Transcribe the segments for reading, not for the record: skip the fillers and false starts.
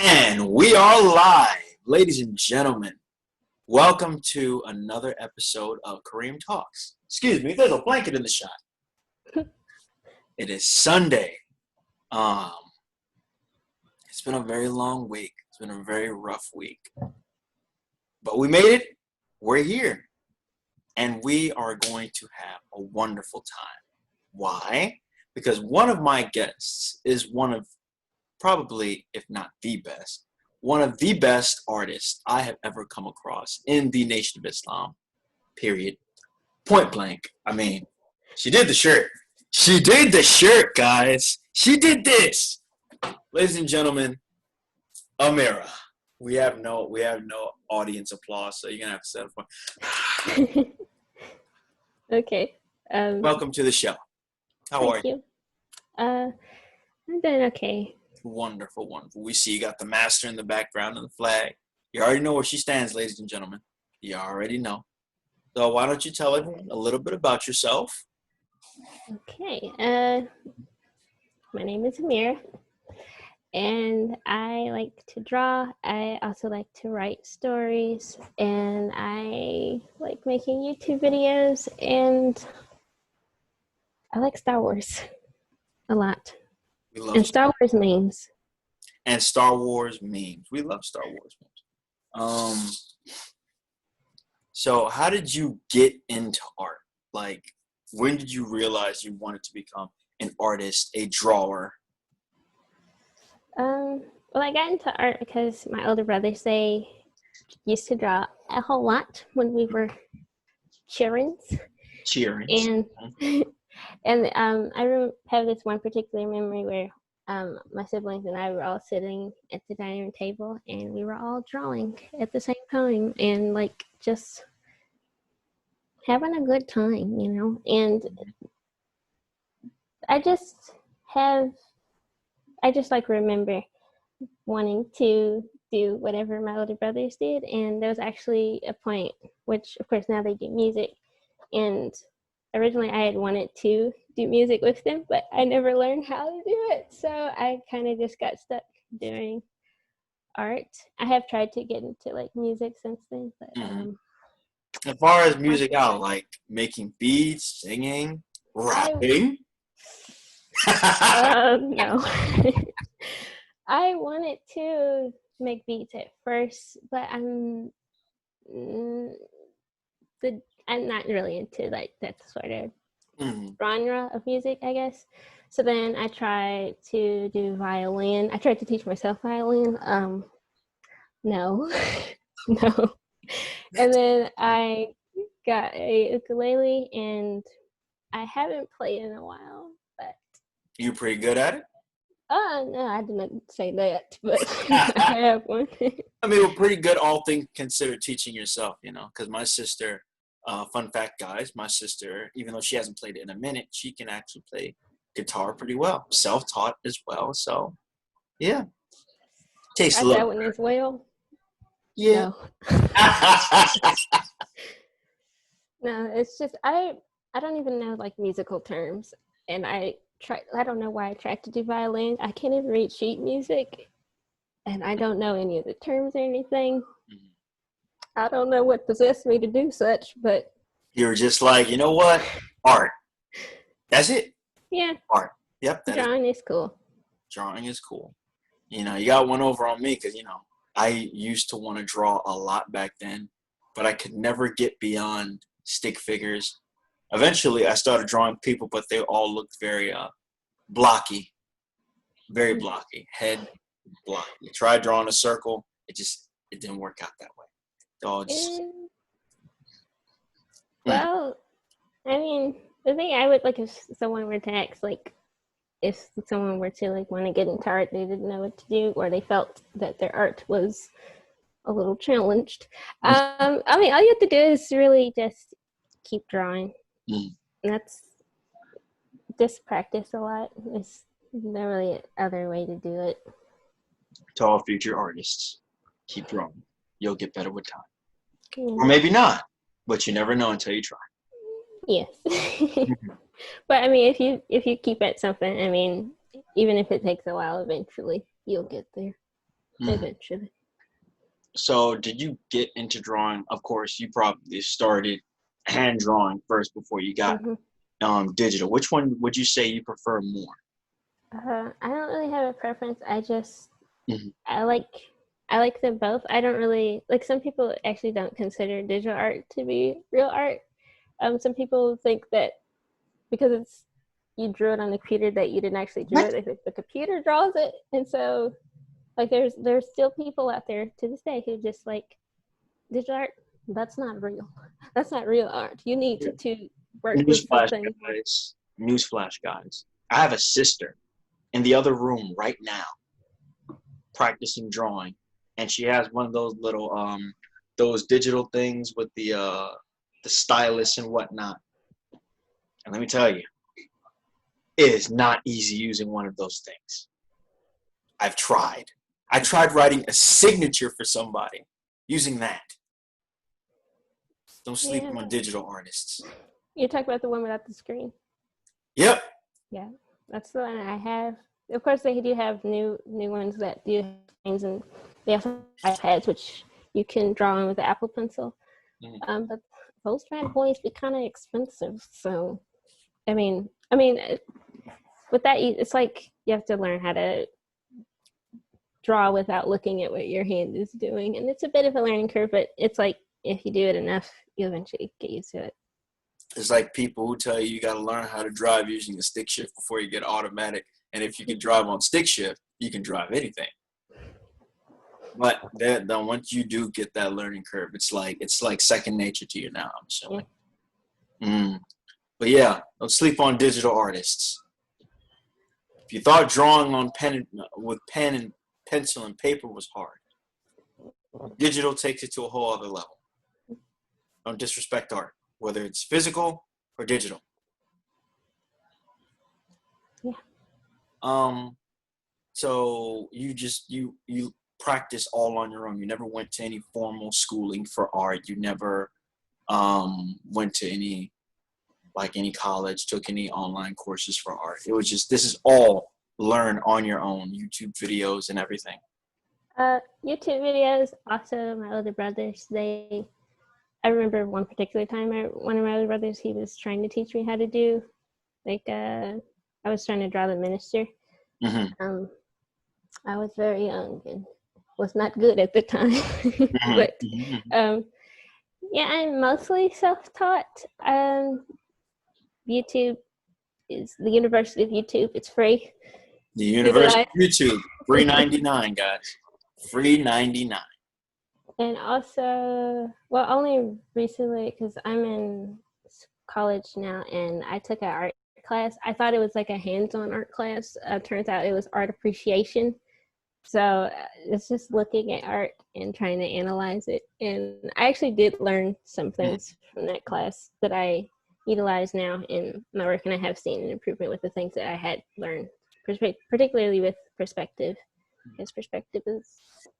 And we are live, ladies and gentlemen. Welcome to another episode of Kareem Talks. Excuse me, there's a blanket in the shot. It is Sunday. Um, it's been a very long week. It's been a very rough week. But we made it. We're here. And we are going to have a wonderful time. Why? Because one of my guests is one of probably, if not the best, one of the best artists I have ever come across in the Nation of Islam, period. Point blank. I mean, she did the shirt. She did the shirt, guys. She did this. Ladies and gentlemen, Ameera. We have no audience applause, so you're going to have to set up one. Okay. Welcome to the show. How are you? I'm doing okay. Wonderful, wonderful. We see you got the master in the background and the flag. You already know where she stands, ladies and gentlemen. You already know. So why don't you tell everyone a little bit about yourself? Okay. My name is Ameera, and I like to draw. I also like to write stories, and I like making YouTube videos, and I like Star Wars a lot. We love and Star Wars memes. And Star Wars memes. We love Star Wars memes. So how did you get into art? Like, when did you realize you wanted to become an artist, a drawer? Well, I got into art because my older brothers, they used to draw a whole lot when we were children. And I have this one particular memory where my siblings and I were all sitting at the dining room table, and we were all drawing at the same time, and like just having a good time, you know. And I just like remember wanting to do whatever my older brothers did, and there was actually a point, which of course now they do music, and originally I had wanted to do music with them, but I never learned how to do it, so I kind of just got stuck doing art. I have tried to get into like music since then, but as far as music out, like making beats, singing, rapping. No. I wanted to make beats at first, but I'm not really into like that sort of genre of music, I guess. So then I tried to do violin. I tried to teach myself violin. No. No. And then I got a ukulele, and I haven't played in a while, but you pretty good at it? No, I didn't say that, but I have one. I mean, we're pretty good, all things considered, teaching yourself, you know, because my sister, fun fact, guys, my sister, even though she hasn't played it in a minute, she can actually play guitar pretty well, self-taught as well, so, yeah. Takes a little. That one as well? Yeah. No, it's just, I don't even know, like, musical terms, and I don't know why I tried to do violin. I can't even read sheet music, and I don't know any of the terms or anything. I don't know what possessed me to do such, but you're just like, you know what? Art. That's it. Yeah. Art. Yep. Drawing is cool. Drawing is cool. You know, you got one over on me because, you know, I used to want to draw a lot back then, but I could never get beyond stick figures. Eventually, I started drawing people, but they all looked very blocky. Very blocky. Head blocky. Tried drawing a circle. It didn't work out that way. Well, I mean, the thing I would like, if someone were to ask, like, if someone were to like want to get into art, they didn't know what to do, or they felt that their art was a little challenged. I mean, all you have to do is really just keep drawing. And that's just practice a lot. There's not really other way to do it. To all future artists, keep drawing. You'll get better with time. Or maybe not, but you never know until you try. Yes. But I mean, if you keep at something, I mean, even if it takes a while, eventually you'll get there. eventually. So did you get into drawing? Of course, you probably started hand drawing first before you got digital. Which one would you say you prefer more? I don't really have a preference. I just I like them both. I don't really like, some people actually don't consider digital art to be real art. Some people think that because it's you drew it on the computer that you didn't actually draw it. They think the computer draws it, and so like there's still people out there to this day who just like digital art. That's not real. That's not real art. You need to work with something. Newsflash, guys. I have a sister in the other room right now practicing drawing, and she has one of those little those digital things with the stylus and whatnot. And let me tell you, it is not easy using one of those things. I've tried. I tried writing a signature for somebody using that. Don't sleep on digital artists. You talk about the one without the screen. Yep. Yeah, that's the one I have. Of course, they do have new ones that do things, and they also have iPads, which you can draw on with the Apple Pencil. But those bad boys be kind of expensive. So, I mean, with that, it's like you have to learn how to draw without looking at what your hand is doing, and it's a bit of a learning curve. But it's like if you do it enough, you eventually get used to it. It's like people who tell you got to learn how to drive using a stick shift before you get automatic. And if you can drive on stick shift, you can drive anything. But then once you do get that learning curve, it's like second nature to you now, I'm assuming. Yeah. But yeah, don't sleep on digital artists. If you thought drawing on with pen and pencil and paper was hard, digital takes it to a whole other level. Don't disrespect art, whether it's physical or digital. Yeah. So you practice all on your own. You never went to any formal schooling for art. You never went to any college, took any online courses for art. It was just, this is all learn on your own, YouTube videos and everything. YouTube videos, also my older brothers, I remember one particular time, one of my other brothers, he was trying to teach me how to do, I was trying to draw the minister. I was very young and was not good at the time. But yeah, I'm mostly self-taught. YouTube is the University of YouTube. It's free. The University of YouTube, free 99, guys. Free 99. And also, well, only recently, because I'm in college now, and I took an art class. I thought it was like a hands-on art class. Turns out it was art appreciation. So it's just looking at art and trying to analyze it. And I actually did learn some things from that class that I utilize now in my work, and I have seen an improvement with the things that I had learned, particularly with perspective, because perspective is...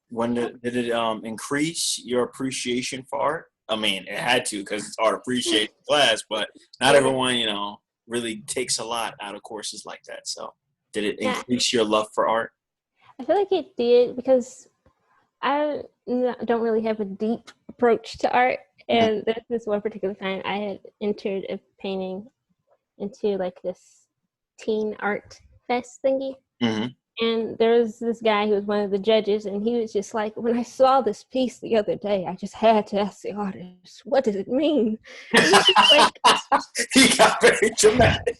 When did it increase your appreciation for art? I mean, it had to, because it's art appreciation class, but not everyone, really takes a lot out of courses like that. So did it increase your love for art? I feel like it did, because I don't really have a deep approach to art. And there's this one particular time I had entered a painting into like this teen art fest thingy. And there was this guy who was one of the judges, and he was just like, when I saw this piece the other day, I just had to ask the artist, what does it mean? He got very dramatic.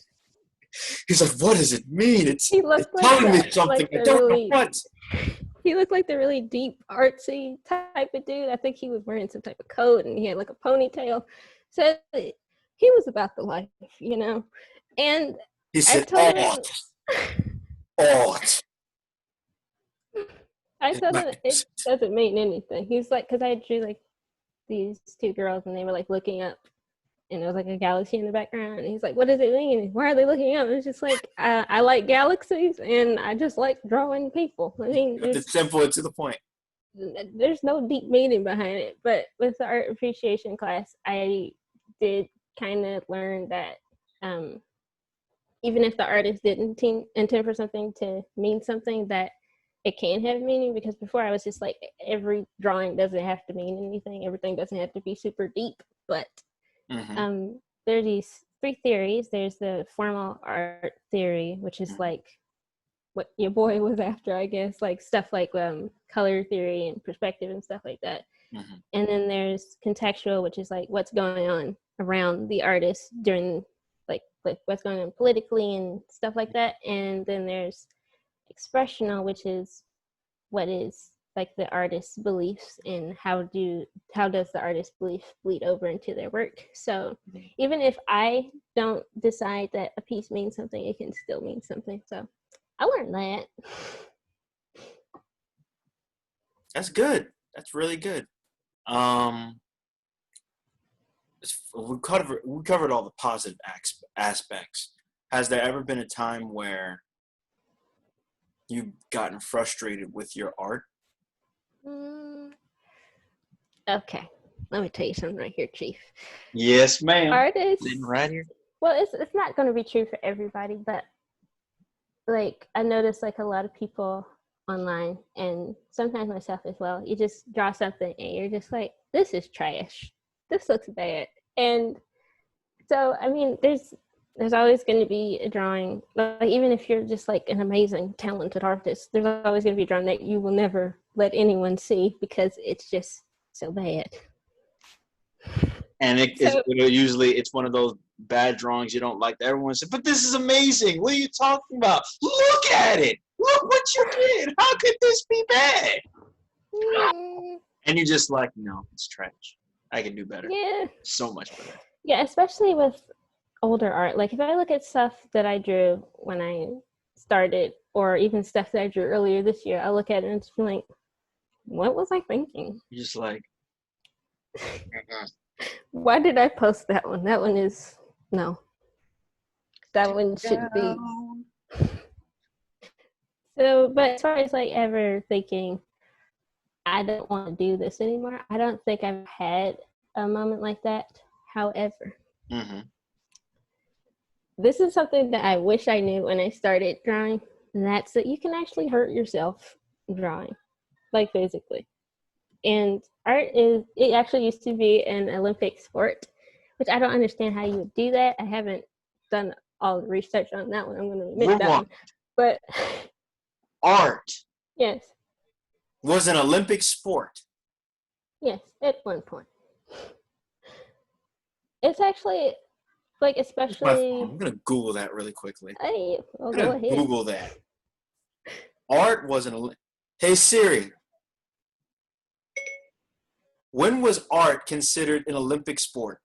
He's like, what does it mean? It's telling me something. I don't know what. He looked like the really deep, artsy type of dude. I think he was wearing some type of coat, and he had like a ponytail. So he was about the life, And he said, art. I told him it doesn't mean anything. He's like, because I drew like these two girls, and they were like looking up, and there was like a galaxy in the background. And he's like, what does it mean? Why are they looking up? And it's just like, I like galaxies, and I just like drawing people. I mean, it's simple and to the point. There's no deep meaning behind it. But with the art appreciation class, I did kind of learn that even if the artist didn't intend for something to mean something, that it can have meaning, because before I was just like, every drawing doesn't have to mean anything. Everything doesn't have to be super deep. But there are these three theories. There's the formal art theory, which is like what your boy was after, I guess, like stuff like color theory and perspective and stuff like that. And then there's contextual, which is like what's going on around the artist during like what's going on politically and stuff like that. And then there's expressional, which is what is like the artist's beliefs and how does the artist's belief bleed over into their work. So even if I don't decide that a piece means something, it can still mean something. So I learned that. That's good. That's really good. We covered all the positive aspects. Has there ever been a time where you've gotten frustrated with your art? Okay, let me tell you something right here, Chief. Yes, ma'am. Artists, right here. Well, it's not going to be true for everybody, but like I notice like a lot of people online, and sometimes myself as well, you just draw something and you're just like, this is trash, this looks bad. And so I mean there's always going to be a drawing, like even if you're just like an amazing talented artist, there's always going to be a drawing that you will never let anyone see because it's just so bad. And usually it's one of those bad drawings you don't like that everyone says, but this is amazing, what are you talking about, look at it, look what you did, how could this be bad? And you're just like, no, it's trash, I can do better. Yeah, so much better. Yeah, especially with older art. Like if I look at stuff that I drew when I started, or even stuff that I drew earlier this year, I look at it and it's like, what was I thinking? You're just like, why did I post that one? That one is no. That one shouldn't be. So, but as far as like ever thinking, I don't want to do this anymore, I don't think I've had a moment like that. However, this is something that I wish I knew when I started drawing, and that's that you can actually hurt yourself drawing, like physically. And it actually used to be an Olympic sport, which I don't understand how you would do that. I haven't done all the research on that one, I'm going to admit that one. But art, yes, was an Olympic sport. Yes, at one point. It's actually like, especially. I'm gonna Google that really quickly. Hey, well, go ahead. Google that. Art was an Olympic. Hey Siri, when was art considered an Olympic sport?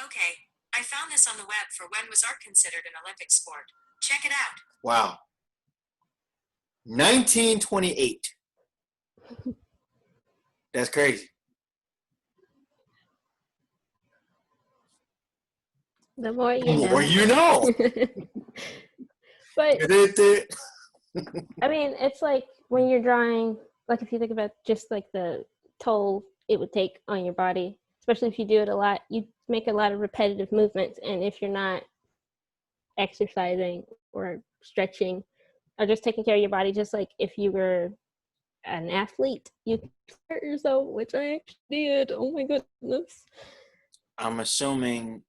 Okay, I found this on the web for when was art considered an Olympic sport. Check it out. Wow. 1928. That's crazy. The more you know. You know. But I mean, it's like when you're drawing, like if you think about just like the toll it would take on your body, especially if you do it a lot, you make a lot of repetitive movements, and if you're not exercising or stretching or just taking care of your body, just like if you were an athlete, you hurt yourself, which I actually did. Oh my goodness. I'm assuming,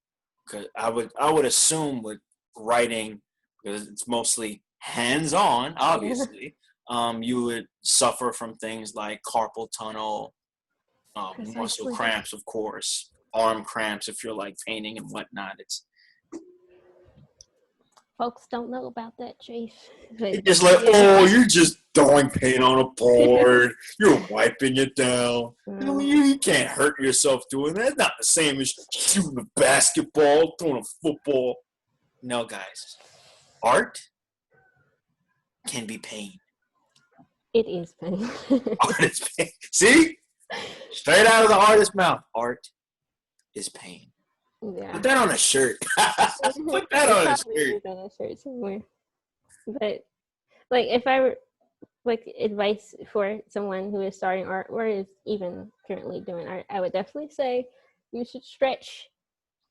because I would assume with writing, because it's mostly hands-on, obviously, you would suffer from things like carpal tunnel, muscle cramps, of course, arm cramps if you're like painting and whatnot. It's folks don't know about that, Chief. It's just like, oh, you're just throwing paint on a board. You're wiping it down. You can't hurt yourself doing that. It's not the same as shooting a basketball, throwing a football. No, guys. Art can be pain. It is pain. Art is pain. See? Straight out of the artist's mouth. Art is pain. Yeah. Put that on a shirt. Put that on a shirt. On a shirt somewhere. But like, if I were like advice for someone who is starting art or is even currently doing art, I would definitely say you should stretch.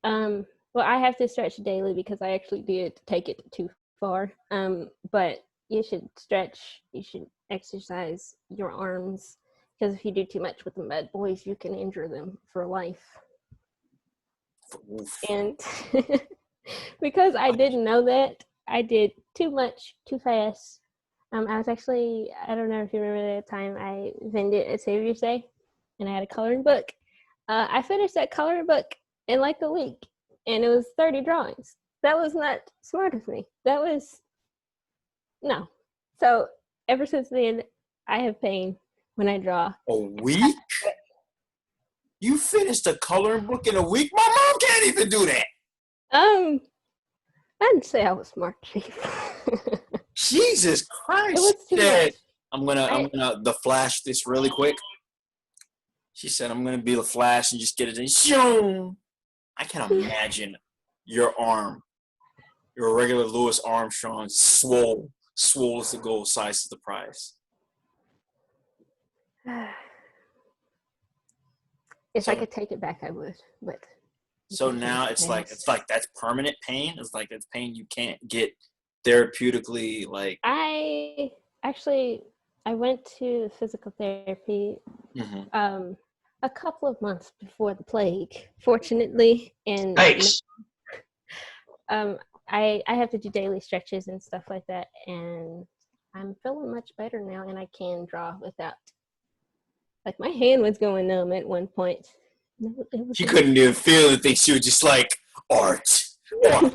Well, I have to stretch daily because I actually did take it too far. But you should stretch, you should exercise your arms, because if you do too much with the bad boys, you can injure them for life. Oof. And because I didn't know that, I did too much too fast. I was actually, I don't know if you remember that time I vended at Savior's Day, and I had a coloring book. I finished that coloring book in like a week, and it was 30 drawings. That was not smart of me. That was, no. So ever since then, I have pain when I draw. A week? You finished a coloring book in a week? My mom can't even do that. I didn't say I was smart, Chief. Jesus Christ. It was too much. I'm gonna the Flash this really quick. She said I'm gonna be the Flash and just get it in. Shoom. I can imagine your arm, your regular Louis Armstrong, swole as the goal, size is the prize. If I could take it back, I would. But so now it's like that's permanent pain. It's like it's pain you can't get therapeutically. Like I went to physical therapy a couple of months before the plague, fortunately, and thanks. I have to do daily stretches and stuff like that, and I'm feeling much better now, and I can draw without. Like, my hand was going numb at one point. She couldn't even feel anything. She was just like, art. You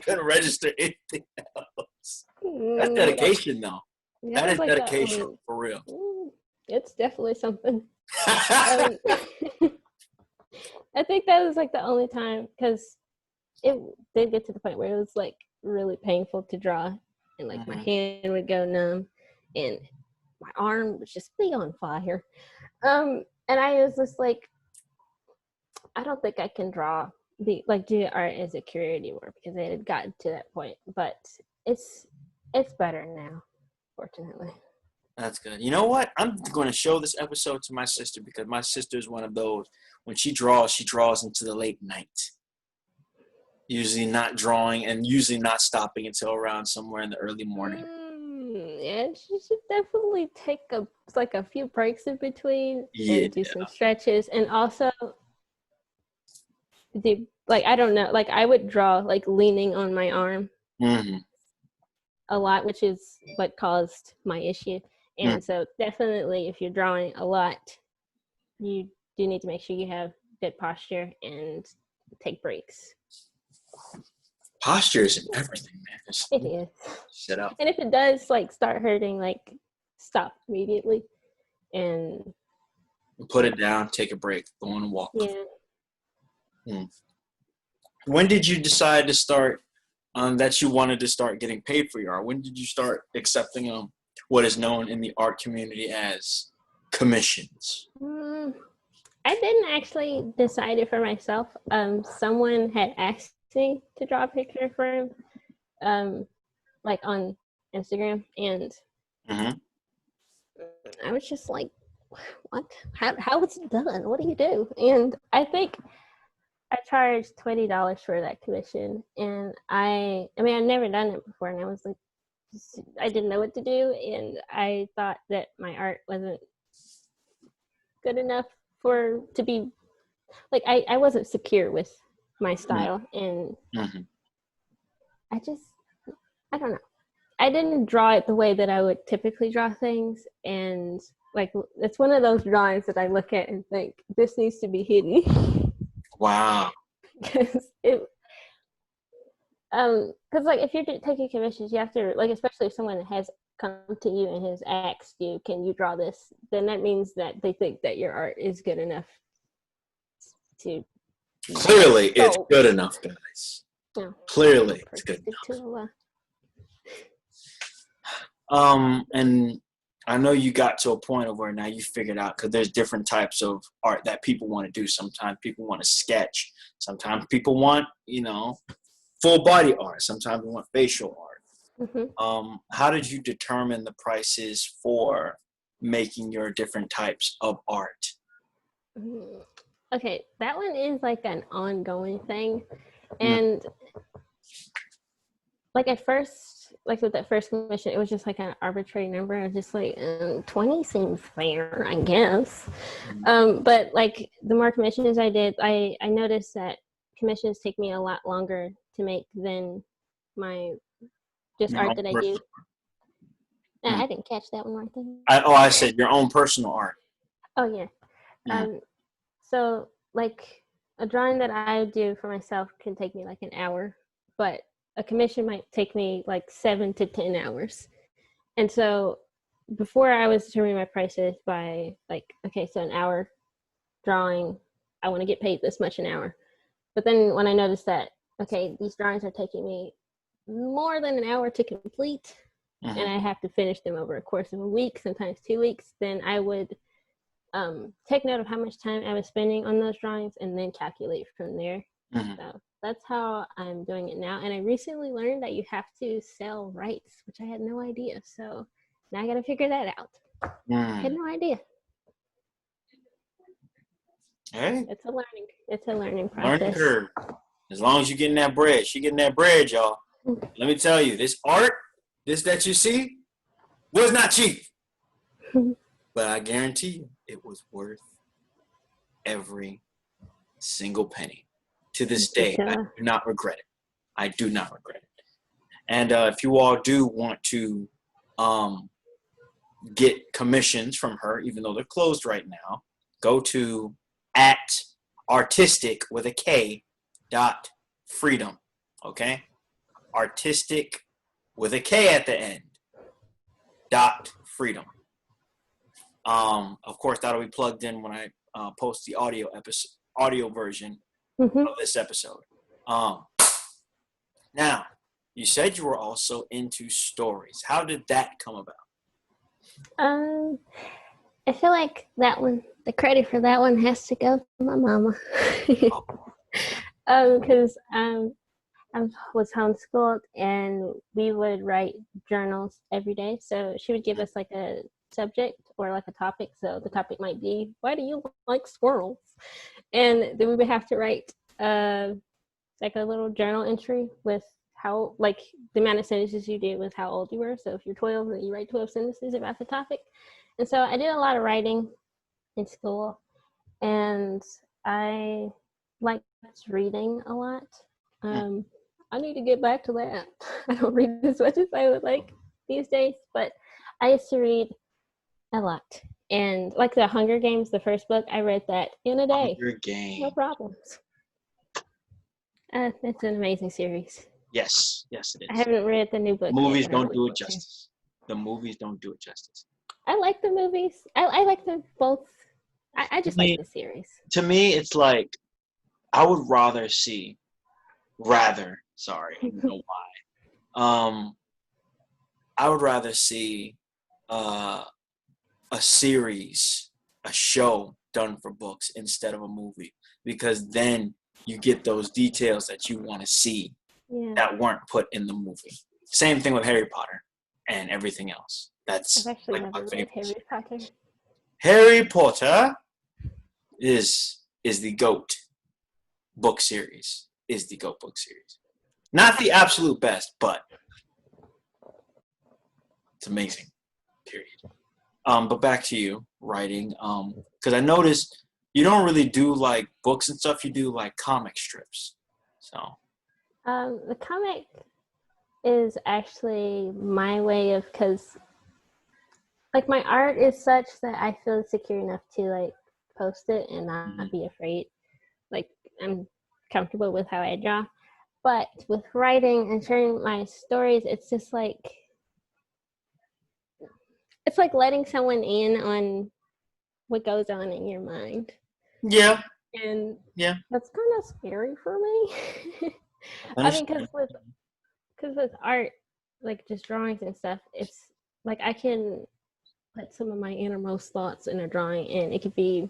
couldn't register anything else. That's dedication, though. That is like dedication, for real. It's definitely something. I think that was like the only time, because it did get to the point where it was like really painful to draw, and like my hand would go numb, and my arm would just be on fire. And I was just like, I don't think I can do art as a career anymore, because it had gotten to that point. But it's better now, fortunately. That's good. You know what? I'm going to show this episode to my sister, because my sister is one of those, when she draws into the late night. Usually not drawing and usually not stopping until around somewhere in the early morning. Yeah, she should definitely take a few breaks in between and do some stretches, and also do, like, I don't know, like I would draw like leaning on my arm a lot, which is what caused my issue. And so definitely, if you're drawing a lot, you do need to make sure you have good posture and take breaks. Posture is everything, man. It is. Sit up. And if it does like start hurting, like stop immediately and put it down, take a break, go on a walk. Yeah. When did you decide to start that you wanted to start getting paid for your art? When did you start accepting what is known in the art community as commissions? I didn't actually decide it for myself. Someone had asked me to draw a picture for him, like on Instagram, and I was just like, what? How is it done? What do you do? And I think I charged $20 for that commission, and I mean, I've never done it before, and I was like, I didn't know what to do, and I thought that my art wasn't good enough to be, like, I wasn't secure with my style, and I don't know. I didn't draw it the way that I would typically draw things, and like, it's one of those drawings that I look at and think, this needs to be hidden. Wow. Because like, if you're taking commissions, you have to, like, especially if someone has come to you and has asked you, can you draw this? Then that means that they think that your art is good enough to. Clearly, it's good enough, guys. Yeah. Clearly, it's good enough. And I know you got to a point of where now you figured out, because there's different types of art that people want to do. Sometimes people want to sketch. Sometimes people want, full body art. Sometimes they want facial art. How did you determine the prices for making your different types of art? Okay, that one is like an ongoing thing. And like at first, like with that first commission, it was just like an arbitrary number. I was just like, 20 seems fair, I guess. But like the more commissions I did, I noticed that commissions take me a lot longer to make than my just Your art own that I do. personal. I didn't catch that one right there. I said your own personal art. Oh yeah. So like a drawing that I do for myself can take me like an hour, but a commission might take me like 7 to 10 hours. And so before I was determining my prices by like, okay, so an hour drawing, I want to get paid this much an hour. But then when I noticed that, okay, these drawings are taking me more than an hour to complete, and I have to finish them over a course of a week, sometimes 2 weeks, then I would take note of how much time I was spending on those drawings and then calculate from there. So that's how I'm doing it now. And I recently learned that you have to sell rights, which I had no idea. So now I got to figure that out. I had no idea. Hey, it's a learning process. Learning curve. As long as you're getting that bread, she getting that bread, y'all. Let me tell you, this art, this that you see, was not cheap. But I guarantee you, it was worth every single penny. To this day, I do not regret it. I do not regret it. And if you all do want to get commissions from her, even though they're closed right now, go to @artistic with a K .freedom. Okay? Artistic with a K at the end .freedom. Of course, that'll be plugged in when I post the audio version of this episode. Now, you said you were also into stories. How did that come about? I feel like that one, the credit for that one has to go to my mama. Because I was homeschooled and we would write journals every day. So she would give us like a subject or like a topic. So the topic might be, why do you like squirrels? And then we would have to write like a little journal entry with how, like the amount of sentences you did with how old you were. So if you're 12, then you write 12 sentences about the topic. And so I did a lot of writing in school, and I liked reading a lot. I need to get back to that. I don't read as much as I would like these days, but I used to read a lot. And like the Hunger Games, the first book, I read that in a day. Hunger Games. No problems. It's an amazing series. Yes, it is. I haven't read the new book. Movies don't do it justice. The movies don't do it justice. I like the movies. I like them both. I just like the series. To me, it's like I would rather see. Sorry, I don't know why. I would rather see a series, a show done for books instead of a movie, because then you get those details that you want to see that weren't put in the movie. Same thing with Harry Potter and everything else. That's I've actually like never read Harry Potter. Harry Potter is the GOAT book series. Is the GOAT book series. Not the absolute best, but it's amazing. Period. But back to you writing. Because I noticed you don't really do like books and stuff. You do like comic strips. So. The comic is actually my way of, because like my art is such that I feel secure enough to like post it and not be afraid. Like I'm comfortable with how I draw. But with writing and sharing my stories, it's just like, it's like letting someone in on what goes on in your mind. Yeah. And that's kind of scary for me. I mean, because with art, like just drawings and stuff, it's like I can put some of my innermost thoughts in a drawing, and it could be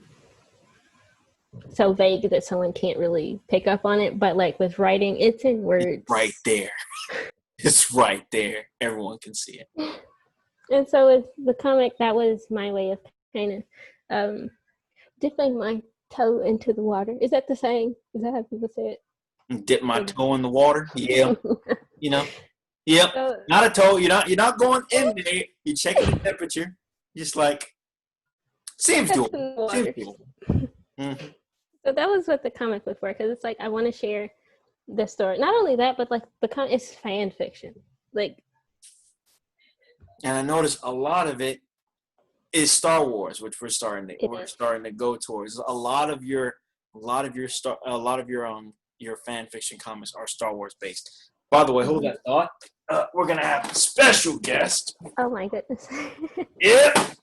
so vague that someone can't really pick up on it. But like with writing, it's in words. It's right there. It's right there. Everyone can see it. And so with the comic, that was my way of kind of dipping my toe into the water. Is that the saying? Is that how people say it? Dip my toe in the water. Yeah. You know. Yep. So, Not a toe. You're not going in there. You're checking the temperature. Just like seems testing doable. the Seems waters. doable. Mm-hmm. So that was what the comic book for, because it's like I want to share the story. Not only that, but like it's fan fiction. Like, And I noticed a lot of it is Star Wars, which we're starting to go towards. A lot of your your fan fiction comics are Star Wars based. By the way, hold that thought. We're gonna have a special guest. oh my goodness. Yep,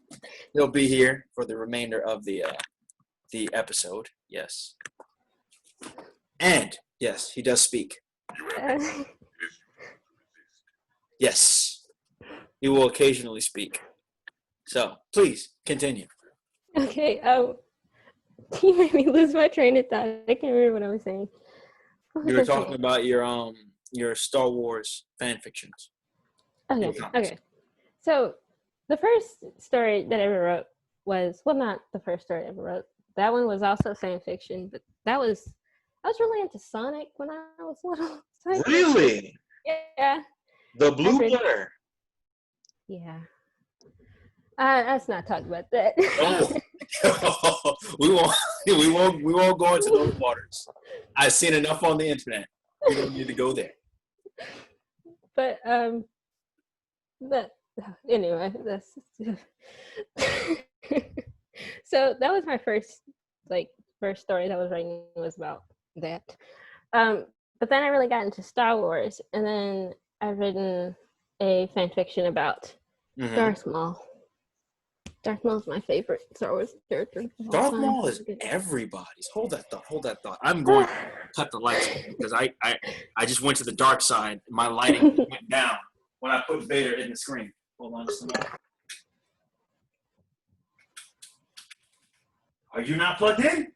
he'll be here for the remainder of the episode. Yes, and yes, he does speak. Yes, he will occasionally speak. So please continue. Okay. You made me lose my train of thought. I can't remember what I was saying. You were talking about your Star Wars fan fictions. Okay. So the first story that I ever wrote was, well, not the first story I ever wrote. That one was also fan fiction, but I was really into Sonic when I was little. So Really? Yeah. The blue blur. Yeah. Let's not talk about that. Oh, we won't go into those waters. I've seen enough on the internet. We don't need to go there. But anyway, that's so that was my first story that I was writing was about that. But then I really got into Star Wars, and then I've written a fan fiction about Darth Maul. Darth Maul is my favorite Star Wars character. Darth Maul is everybody's. Hold that thought. I'm going to cut the lights on because I just went to the dark side. My lighting went down when I put Vader in the screen. Hold on just a minute. Are you not plugged in?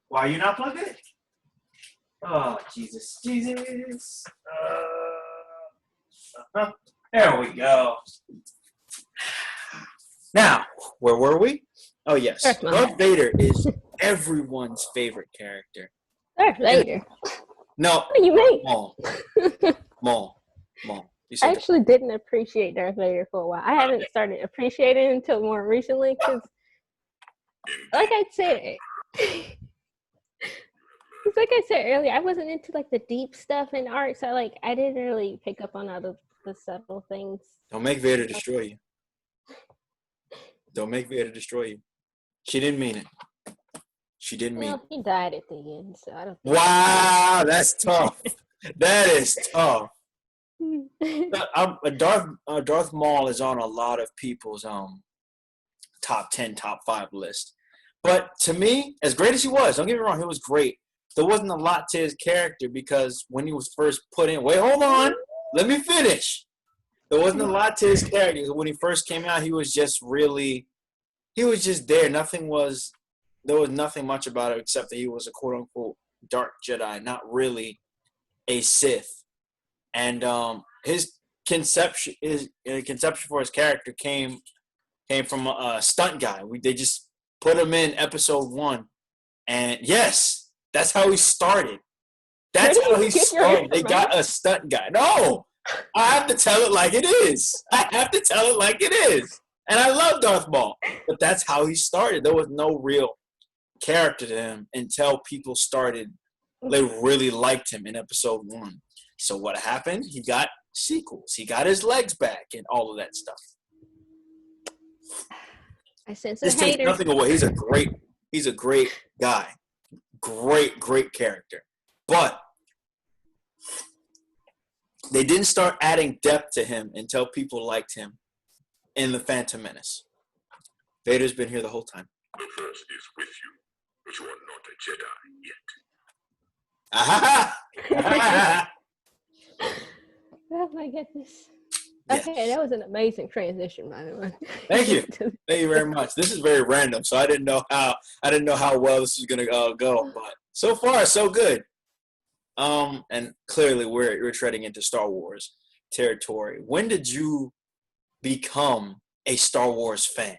Why are you not plugged in? Oh, Jesus. There we go. Now, where were we? Oh, yes. Darth Vader is everyone's favorite character. Darth Vader? No. What do you mean? Maul. I actually didn't appreciate Darth Vader for a while. I haven't started appreciating him until more recently because, like I said earlier, I wasn't into like the deep stuff in art, so I didn't really pick up on all the subtle things. Don't make Vader destroy you. Don't make Vader destroy you. She didn't mean it. She didn't mean it. He died at the end, so I don't. Wow, that's tough. That is tough. Darth Maul is on a lot of people's top 10, top 5 list. But to me, as great as he was, don't get me wrong, he was great. There wasn't a lot to his character because when he was first put in, wait, hold on, let me finish. There wasn't a lot to his character. When he first came out, he was just there. There was nothing much about it except that he was a quote-unquote dark Jedi, not really a Sith. And his conception for his character came from a stunt guy. They just put him in episode 1. And yes, that's how he started. That's how he started. They got a stunt guy. No! I have to tell it like it is. And I love Darth Maul. But that's how he started. There was no real character to him until people they really liked him in episode 1. So what happened? He got sequels. He got his legs back and all of that stuff. I sense this takes nothing away. He's a great guy. Great character. But they didn't start adding depth to him until people liked him in The Phantom Menace. Vader's been here the whole time. The Force is with you, but you are not a Jedi yet. Ah-ha-ha! Oh my goodness. Yes. Okay, that was an amazing transition, by the way. Thank you. Thank you very much. This is very random, so I didn't know how well this was gonna go, but so far so good. And clearly we're treading into Star Wars territory. When did you become a Star Wars fan?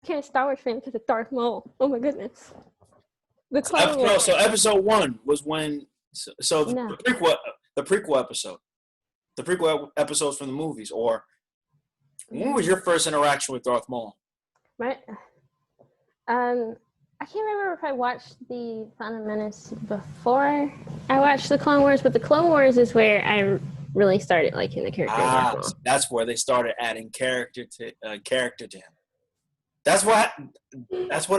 became a Star Wars fan because of Darth Maul. Oh my goodness. The Clone Wars. So episode 1 was when. So No. the prequel episode, the prequel episodes from the movies, or when was your first interaction with Darth Maul? Right. I can't remember if I watched the Phantom Menace before I watched the Clone Wars, but the Clone Wars is where I really started liking the character of Darth Maul. That's where they started adding character to him. That's what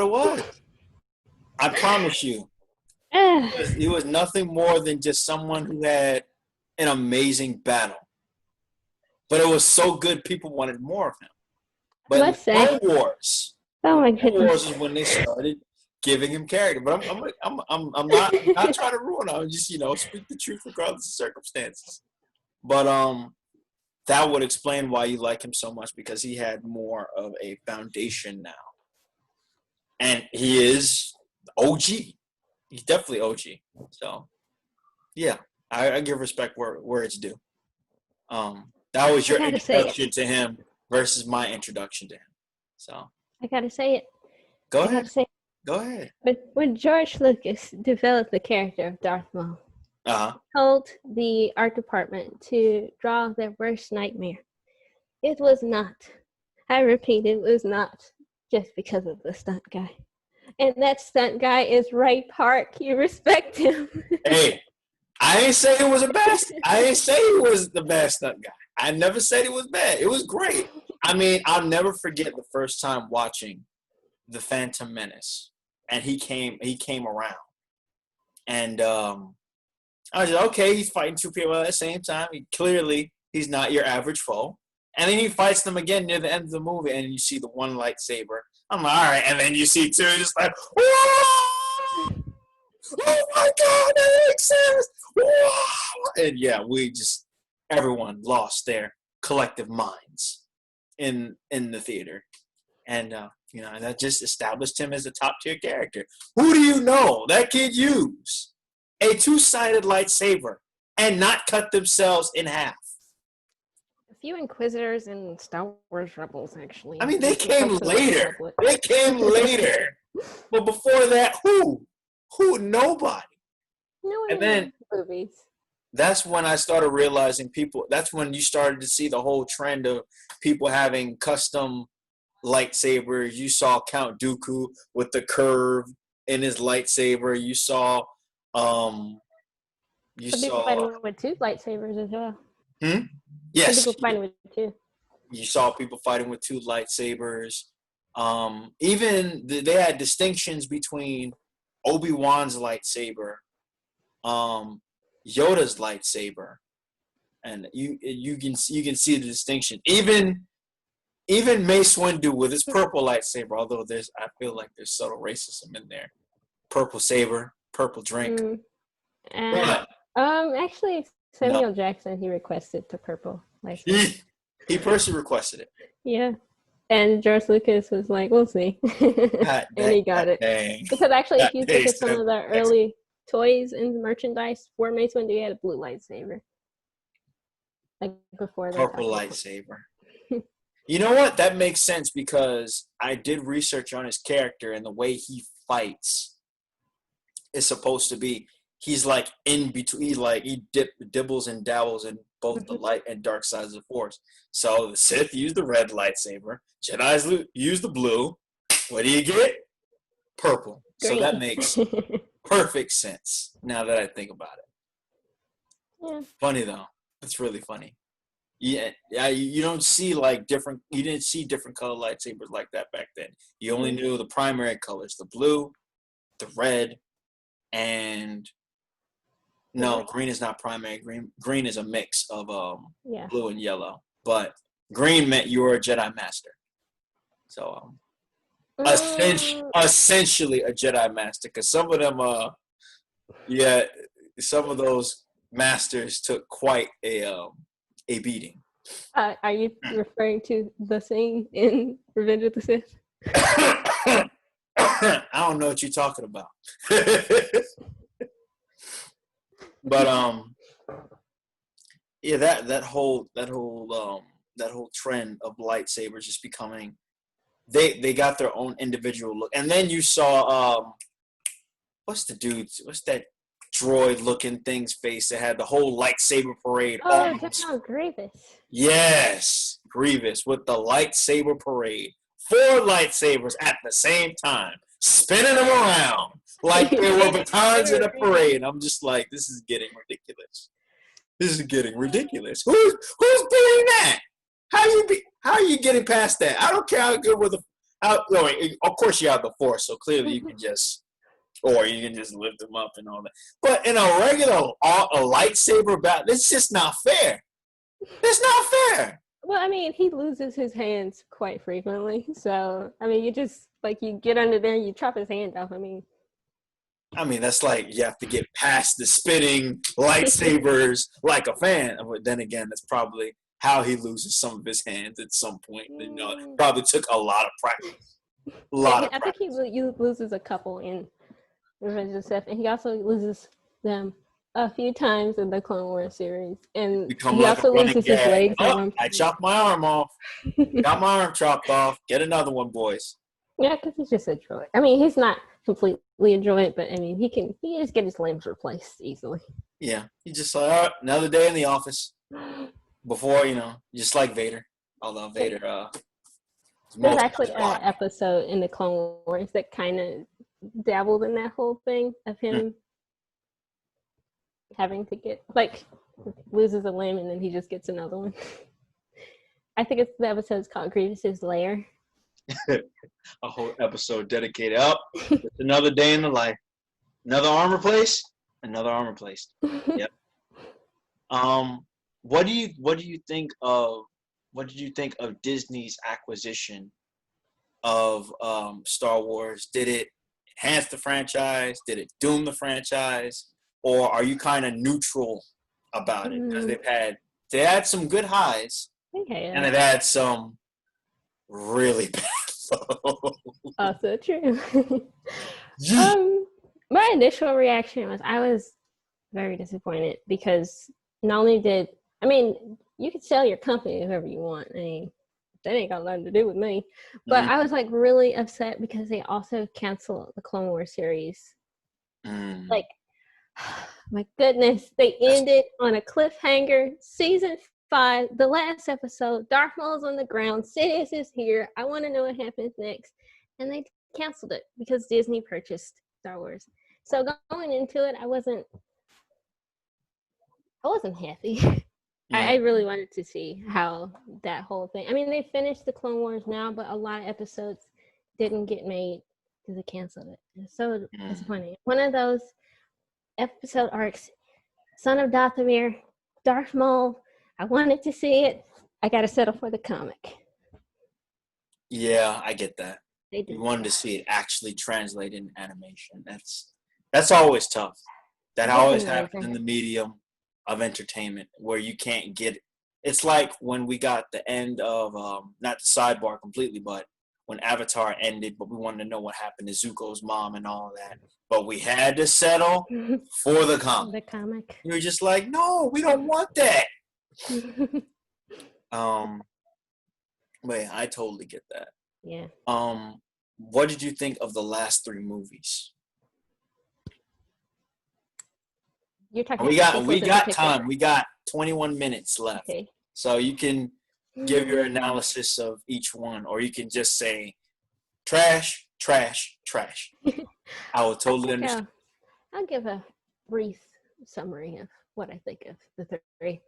it was. I promise you. He was nothing more than just someone who had an amazing battle. But it was so good, people wanted more of him. But Clone Wars. Oh my goodness. Clone Wars is when they started giving him character. But I'm not trying to ruin it. I'm just, speak the truth regardless of circumstances. But that would explain why you like him so much, because he had more of a foundation now. And he is OG. He's definitely OG. So, yeah, I give respect where it's due. That was your introduction to him versus my introduction to him. So I gotta say it. Go ahead. Go ahead. But when George Lucas developed the character of Darth Maul, told the art department to draw their worst nightmare, it was not. I repeat, it was not just because of the stunt guy. And that stunt guy is Ray Park. You respect him. Hey, I ain't say it was I ain't say he was the best stunt guy. I never said it was bad. It was great. I mean, I'll never forget the first time watching The Phantom Menace, and he came around, and I was like, okay, he's fighting two people at the same time. He's not your average foe. And then he fights them again near the end of the movie, and you see the one lightsaber. I'm like, all right. And then you see two, just like, whoa! Oh my God, that makes sense! Whoa! And yeah, everyone lost their collective minds in the theater. And, that just established him as a top-tier character. Who do you know that could use a two-sided lightsaber and not cut themselves in half? A few Inquisitors and Star Wars Rebels, actually. I mean, they came later. But before that, who? Nobody. And then movies. That's when I started realizing that's when you started to see the whole trend of people having custom lightsabers. You saw Count Dooku with the curve in his lightsaber. You saw people fighting with two lightsabers as well. Yes. People fighting with two. You saw people fighting with two lightsabers. Even they had distinctions between Obi-Wan's lightsaber, Yoda's lightsaber, and you can see the distinction. Even Mace Windu with his purple lightsaber, although I feel like there's subtle racism in there. Purple saber, purple drink. Actually, Samuel Jackson, he requested the purple lightsaber. He personally requested it. Yeah. And George Lucas was like, we'll see. And he got it. Dang. Because actually, if you look at some of the early toys and merchandise for Mace Windu, he had a blue lightsaber. Like before that. Purple lightsaber. You know what? That makes sense, because I did research on his character, and the way he fights is supposed to be, he's like in between, he dibbles and dabbles in both the light and dark sides of the Force. So the Sith use the red lightsaber, Jedi's use the blue. What do you get? Purple. Green. So that makes perfect sense now that I think about it. Yeah. Funny though. It's really funny. Yeah, you don't see you didn't see different color lightsabers like that back then. You only knew the primary colors, the blue, the red, and no, green is not primary. Green is a mix of blue and yellow. But green meant you were a Jedi Master. So essentially a Jedi Master, because some of them some of those masters took quite a beating. Are you referring to the scene in Revenge of the Sith? I don't know what you're talking about. But that whole trend of lightsabers just becoming they got their own individual look. And then you saw what's that droid looking thing's face that had the whole lightsaber parade. Oh, General Grievous. Yes, Grievous with the lightsaber parade. 4 lightsabers at the same time, spinning them around like they were batons in a parade. I'm just like, this is getting ridiculous. This is getting ridiculous. Who's doing that? How are you getting past that? I don't care how good with of course you have the Force, so clearly you can just, or you can just lift them up and all that. But in a regular a lightsaber battle, it's just not fair. It's not fair. Well, I mean, he loses his hands quite frequently. So, I mean, you just, like, you get under there and you chop his hand off. I mean, that's like you have to get past the spinning lightsabers like a fan. But then again, that's probably how he loses some of his hands at some point. You know, it probably took a lot of practice. I think he loses a couple in Revenge of the Sith, and he also loses them a few times in the Clone Wars series, and he also loses his legs. I chopped my arm off. Got my arm chopped off. Get another one, boys. Yeah, because he's just a droid. I mean, he's not completely a droid, but I mean, he can just get his limbs replaced easily. Yeah, he's just like, all right, another day in the office. Before, just like Vader. Although Vader, there's actually an episode in the Clone Wars that kind of dabbled in that whole thing of him having to get, like, loses a limb and then he just gets another one. I think the episode's called Grievous's Lair. A whole episode dedicated it's another day in the life. Another arm replaced. Another arm replaced. Yep. What do you think of Disney's acquisition of Star Wars? Did it enhance the franchise? Did it doom the franchise? Or are you kind of neutral about it? Because they had some good highs, and they've had some really bad lows. Also true. My initial reaction was I was very disappointed because not only did, I mean, you can sell your company to whoever you want. I mean, that ain't got nothing to do with me. But I was like really upset because they also canceled the Clone Wars series. Like, my goodness, they ended on a cliffhanger. Season 5, the last episode, Darth Maul's on the ground, Sidious is here. I want to know what happens next. And they canceled it because Disney purchased Star Wars. So going into it, I wasn't happy. I really wanted to see how that whole thing. I mean, they finished the Clone Wars now, but a lot of episodes didn't get made because they canceled it. It's so disappointing. One of those episode arcs, Son of Dathomir, Darth Maul. I wanted to see it. I got to settle for the comic. Yeah, I get that. You wanted to see it actually translate in animation. That's always tough. That always happens in the medium of entertainment where you can't get it. It's like when we got the end of not the sidebar completely, but when Avatar ended, but we wanted to know what happened to Zuko's mom and all that. But we had to settle for the comic. The comic. You were just like, no, we don't want that. But yeah, I totally get that. Yeah. What did you think of the last 3 movies? You're talking. We got time. We got 21 minutes left. Okay. So you can give your analysis of each one, or you can just say trash, trash, trash. I will totally understand. I'll give a brief summary of what I think of the 3.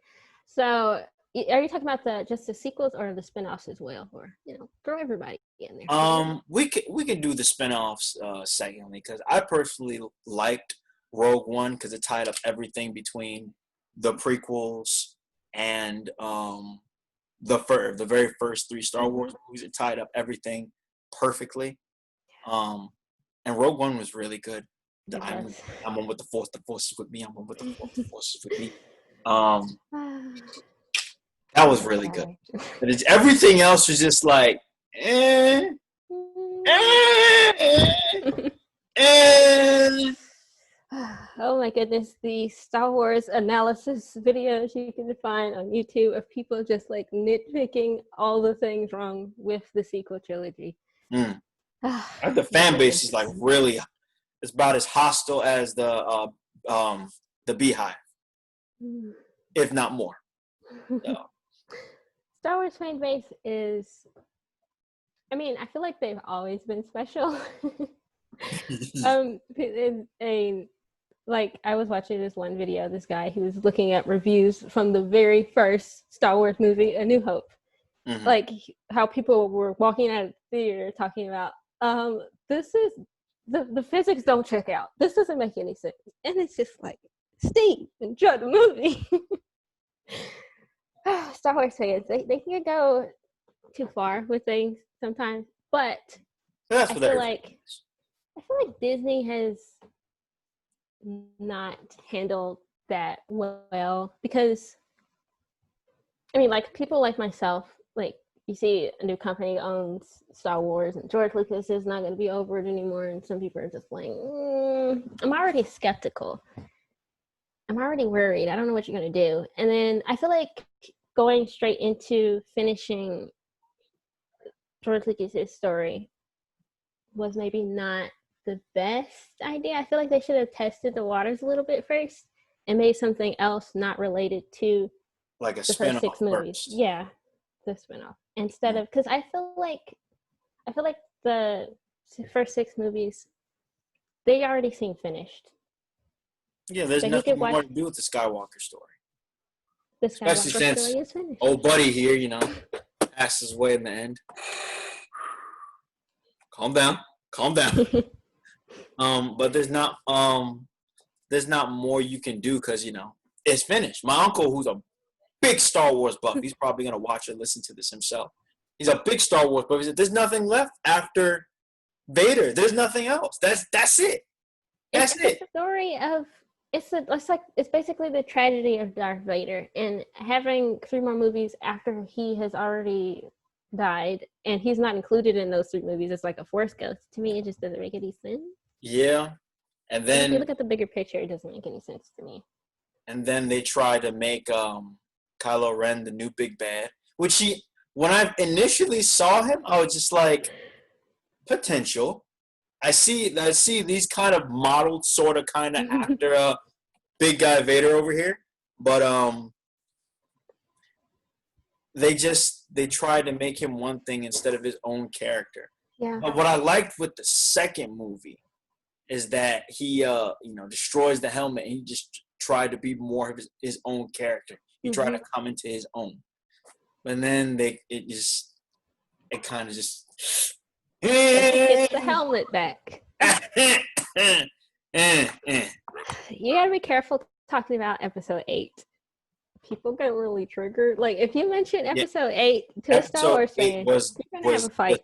So, are you talking about just the sequels or the spinoffs as well, or throw everybody in there? We can do the spinoffs secondly, because I personally liked Rogue One because it tied up everything between the prequels and the very first 3 Star Wars movies. It tied up everything perfectly. And Rogue One was really good. I'm one with the Force. The Force is with me. I'm one with the Force. The Force is with me. That was really good. But everything else was just like, Oh my goodness, the Star Wars analysis videos you can find on YouTube of people just like nitpicking all the things wrong with the sequel trilogy. Mm. The fan base is like really, it's about as hostile as the Beehive, if not more. So. Star Wars fan base is, I mean, I feel like they've always been special. Like I was watching this one video, this guy who was looking at reviews from the very first Star Wars movie, A New Hope. Mm-hmm. Like how people were walking out of the theater talking about, this is, the physics don't check out. This doesn't make any sense. And it's just like, Steve, enjoy the movie. Star Wars fans, they can go too far with things sometimes, but I feel like Disney has not handled that well, because I mean, like, people like myself, like, you see a new company owns Star Wars and George Lucas is not going to be over it anymore, and some people are just like, I'm already skeptical. I'm already worried. I don't know what you're going to do. And then I feel like going straight into finishing George Lucas's story was maybe not the best idea. I feel like they should have tested the waters a little bit first and made something else not related to like a the first 6 movies. First. Yeah, the spinoff. Instead of, because I feel like the first 6 movies, they already seem finished. Yeah, there's nothing more to do with the Skywalker story. The Skywalker story is finished. Old buddy here, passed his way in the end. Calm down. But there's not more you can do because it's finished. My uncle, who's a big Star Wars buff, he's probably gonna watch or listen to this himself. He's a big Star Wars buff. He said, "There's nothing left after Vader. There's nothing else. That's it. That's it." It's the story of it's basically the tragedy of Darth Vader, and having 3 more movies after he has already died, and he's not included in those 3 movies. It's like a Force ghost. To me, it just doesn't make any sense. Yeah, and then if you look at the bigger picture, it doesn't make any sense to me. And then they try to make Kylo Ren the new big bad, which when I initially saw him, I was just like, potential. I see these kind of modeled sort of kind of after big guy Vader over here, but they tried to make him one thing instead of his own character. Yeah. But what I liked with the second movie is that he destroys the helmet and he just tried to be more of his own character. He tried to come into his own. And then it kind of just gets the helmet back. You gotta be careful talking about episode 8. People get really triggered. Like, if you mention episode 8 to a Star Wars fan, you're gonna have a fight.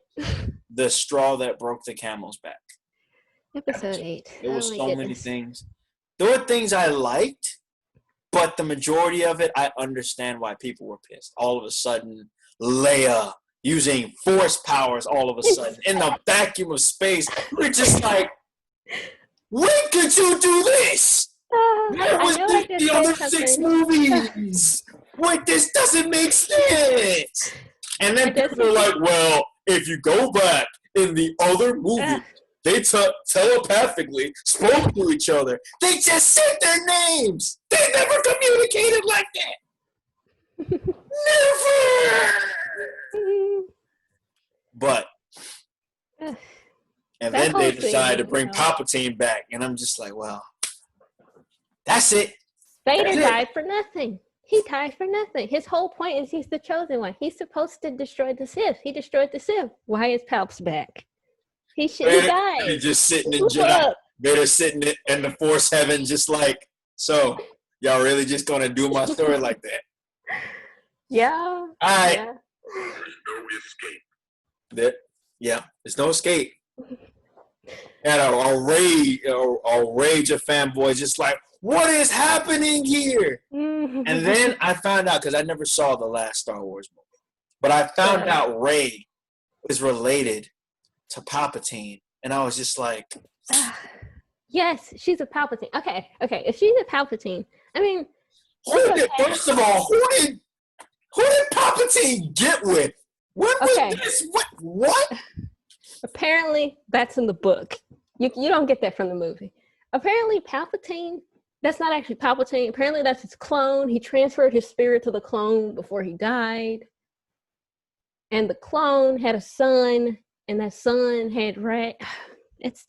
The straw that broke the camel's back. Episode 8. There were so many things. There were things I liked, but the majority of it, I understand why people were pissed. All of a sudden, Leia using force powers all of a sudden in the vacuum of space. We're just like, when could you do this? Where was the other 6 movies? Wait, this doesn't make sense. And then people are like, well, if you go back in the other movie, they telepathically spoke to each other. They just said their names. They never communicated like that. Never. But, and then they decided to bring Palpatine back. And I'm just like, well, that's it. Vader died for nothing. He died for nothing. His whole point is he's the chosen one. He's supposed to destroy the Sith. He destroyed the Sith. Why is Palps back? He died. He's just sitting in Jedi. Vader sitting in the Force heaven, just like, so y'all really just gonna do my story like that? Yeah. All right. Yeah. There's no escape. And a rage of fanboys just like, what is happening here? And then I found out, because I never saw the last Star Wars movie, but I found out Rey is related to Palpatine, and I was just like, yes, she's a Palpatine. Okay, if she's a Palpatine, I mean, first of all, who did Palpatine get with? What was this? What? Apparently, that's in the book. You don't get that from the movie. Apparently, Palpatine, that's not actually Palpatine. Apparently, that's his clone. He transferred his spirit to the clone before he died. And the clone had a son, and that son had It's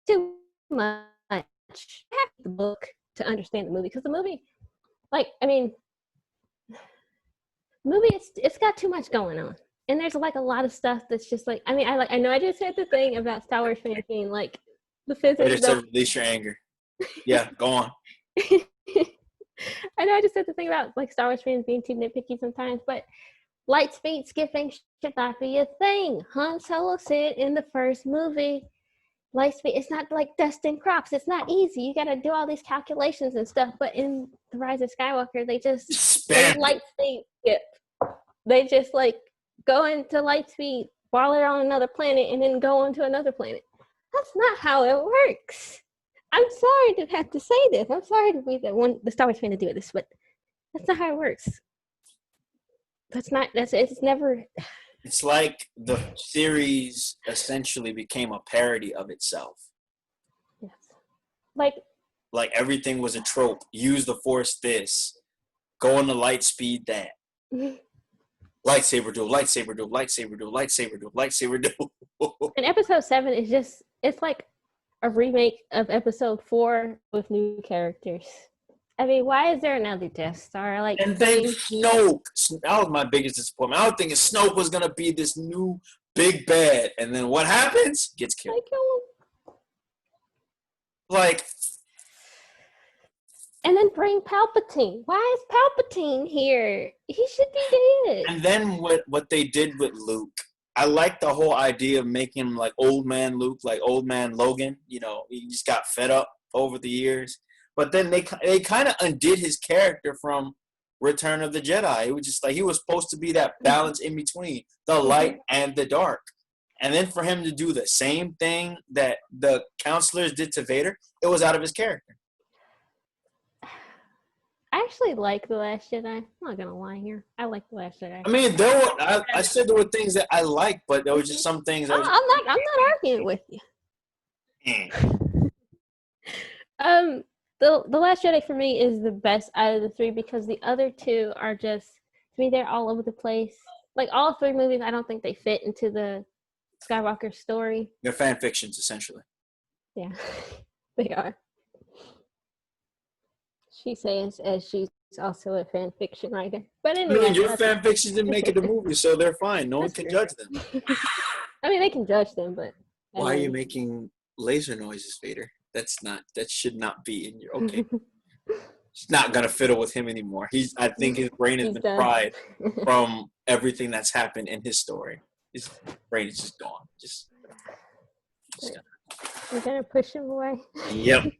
too much. You have the book to understand the movie, because the movie, it's got too much going on. And there's like a lot of stuff that's just like, I know I just said the thing about Star Wars fans being like the physics. Release your anger. Yeah, go on. I know I just said the thing about like Star Wars fans being too nitpicky sometimes, but light speed skipping should not be a thing. Han Solo said in the first movie, light speed, it's not like dusting crops. It's not easy. You got to do all these calculations and stuff. But in The Rise of Skywalker, they light speed skip. They just like go into light speed while they're on another planet and then go on to another planet. That's not how it works. I'm sorry to have to say this. I'm sorry to be the Star Wars fan to do this, but that's not how it works. It's never. It's like the series essentially became a parody of itself. Yes. Like everything was a trope. Use the Force this. Go on the light speed that. Lightsaber duel, lightsaber duel, lightsaber duel, lightsaber duel, lightsaber duel. And episode 7 is just, it's like a remake of episode 4 with new characters. I mean, why is there another Death Star? And then Snoke. That was my biggest disappointment. I was thinking Snoke was going to be this new big bad. And then what happens? Gets killed. And then bring Palpatine. Why is Palpatine here? He should be dead. And then what they did with Luke. I like the whole idea of making him like old man Luke, like old man Logan. You know, he just got fed up over the years. But then they kind of undid his character from Return of the Jedi. It was just like he was supposed to be that balance in between the light and the dark. And then for him to do the same thing that the counselors did to Vader, it was out of his character. I actually like The Last Jedi. I'm not going to lie here. I like The Last Jedi. I mean, I said there were things that I liked, but there was just some things. I'm not arguing with you. The Last Jedi for me is the best out of the 3 because the other 2 are just, to me, they're all over the place. Like all 3 movies, I don't think they fit into the Skywalker story. They're fan fictions, essentially. Yeah, they are. She says as she's also a fan fiction writer. But anyway, your fan fictions didn't make it a movie, so they're fine. No one can judge them. I mean, they can judge them, but why are you making laser noises, Vader? That should not be in your okay. It's not gonna fiddle with him anymore. I think his brain has been fried from everything that's happened in his story. His brain is just gone. You're gonna push him away. Yep.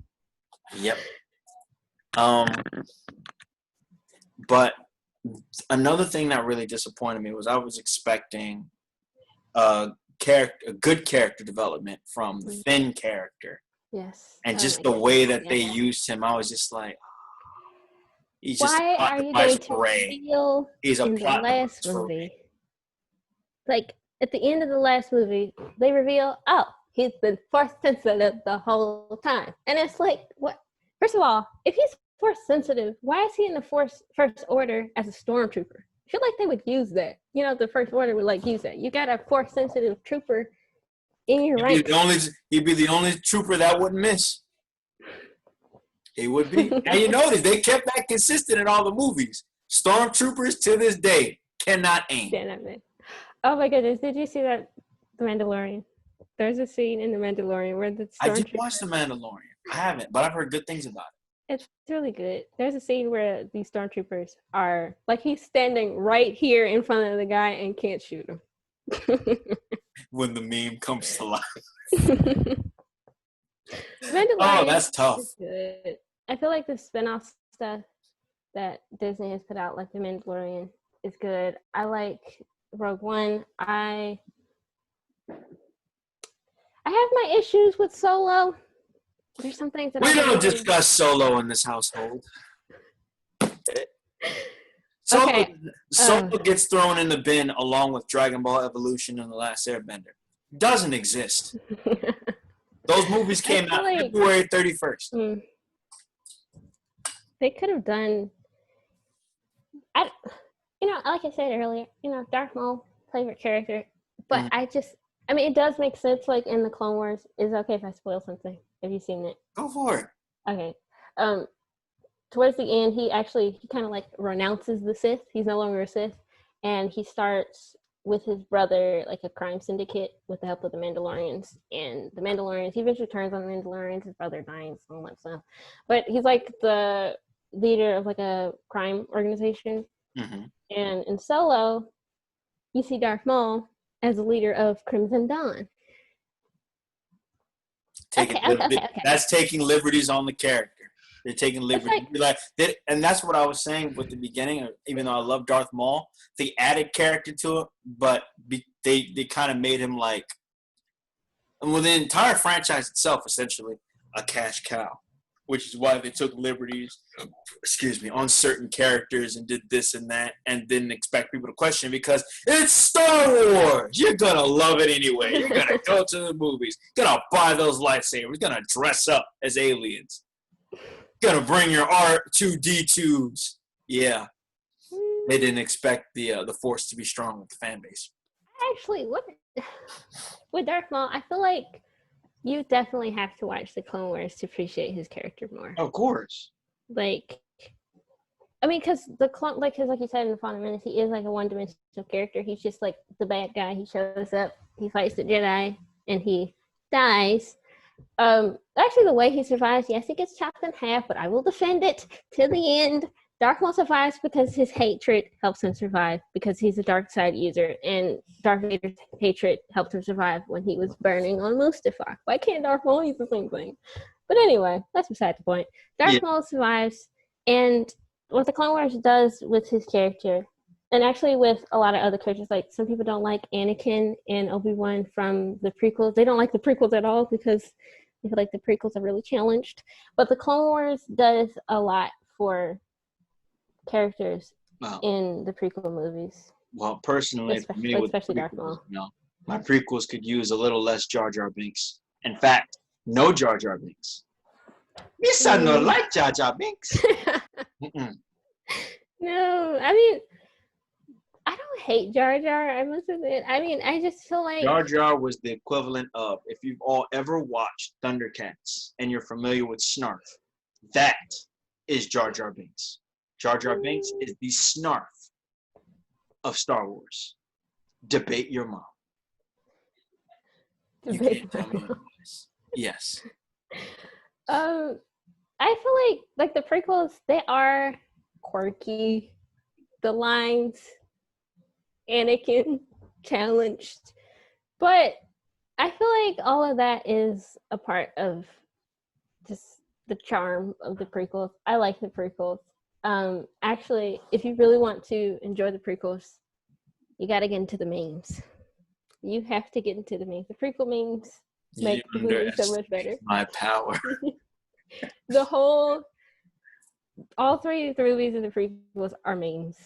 But another thing that really disappointed me was I was expecting a good character development from the Finn character. Yes. And just the way that they used him, I was just like, he's just why are you going to reveal he's a in the last movie? Like at the end of the last movie, they reveal, oh, he's been Force sensitive the whole time, and it's like, what? First of all, if he's Force sensitive, why is he in the First Order as a stormtrooper? I feel like they would use that. You know, the First Order would like use that. You got a Force sensitive trooper in your ranks. He'd be the only trooper that wouldn't miss. He would be. And you notice they kept that consistent in all the movies. Stormtroopers to this day cannot aim. Oh my goodness! Did you see that The Mandalorian? There's a scene in The Mandalorian where the I did watch The Mandalorian. I haven't, but I've heard good things about it. It's really good. There's a scene where these stormtroopers are like he's standing right here in front of the guy and can't shoot him. When the meme comes to life. Oh, that's tough. Good. I feel like the spin-off stuff that Disney has put out, like The Mandalorian, is good. I like Rogue One. I have my issues with Solo. There's some things that we don't discuss Solo in this household. Solo gets thrown in the bin along with Dragon Ball Evolution and The Last Airbender. doesn't exist. Those movies came out like, February 31st. They could have done. Like I said earlier, Darth Maul, favorite character, but it does make sense. Like in the Clone Wars, is it okay if I spoil something? Have you seen it? Go for it. Okay. Towards the end, he kind of like renounces the Sith. He's no longer a Sith, and he starts with his brother like a crime syndicate with the help of the Mandalorians. And the Mandalorians, he eventually turns on the Mandalorians. His brother dies, all that stuff. But he's like the leader of like a crime organization. Mm-hmm. And in Solo, you see Darth Maul as the leader of Crimson Dawn. That's taking liberties on the character. They're taking liberties. And that's what I was saying with the beginning. Even though I love Darth Maul, they added character to it, but they kind of made him like, well, the entire franchise itself, essentially, a cash cow. Which is why they took liberties, on certain characters and did this and that and didn't expect people to question because it's Star Wars. You're going to love it anyway. You're going to go to the movies. You're going to buy those lightsabers. You're going to dress up as aliens. You're going to bring your R2-D2s. Yeah. They didn't expect the Force to be strong with the fan base. Actually, with Darth Maul, I feel like you definitely have to watch the Clone Wars to appreciate his character more. Of course. Because like you said in the Phantom Menace, he is like a one-dimensional character. He's just like the bad guy. He shows up, he fights the Jedi, and he dies. Actually, the way he survives, yes, he gets chopped in half, but I will defend it to the end. Darth Maul survives because his hatred helps him survive, because he's a dark side user, and Darth Vader's hatred helped him survive when he was burning on Mustafar. Why can't Darth Maul use the same thing? But anyway, that's beside the point. Darth Maul survives, and what the Clone Wars does with his character, and actually with a lot of other characters, like some people don't like Anakin and Obi-Wan from the prequels. They don't like the prequels at all because they feel like the prequels are really challenged. But the Clone Wars does a lot for characters in the prequel movies. Well, personally, especially Darth Maul. My prequels could use a little less Jar Jar Binks. In fact, no Jar Jar Binks. This I don't like Jar Jar Binks. No, I don't hate Jar Jar. I must admit. I just feel like Jar Jar was the equivalent of, if you've all ever watched Thundercats and you're familiar with Snarf, that is Jar Jar Binks. Jar Jar Binks is the Snarf of Star Wars. Debate your mom. You can't tell me otherwise. Yes. I feel like the prequels, they are quirky. The lines, Anakin challenged, but I feel like all of that is a part of just the charm of the prequels. I like the prequels. Actually, if you really want to enjoy the prequels, you got to get into the memes. You have to get into the memes. The prequel memes make the movie so much better. My power. All three of the movies in the prequels are memes.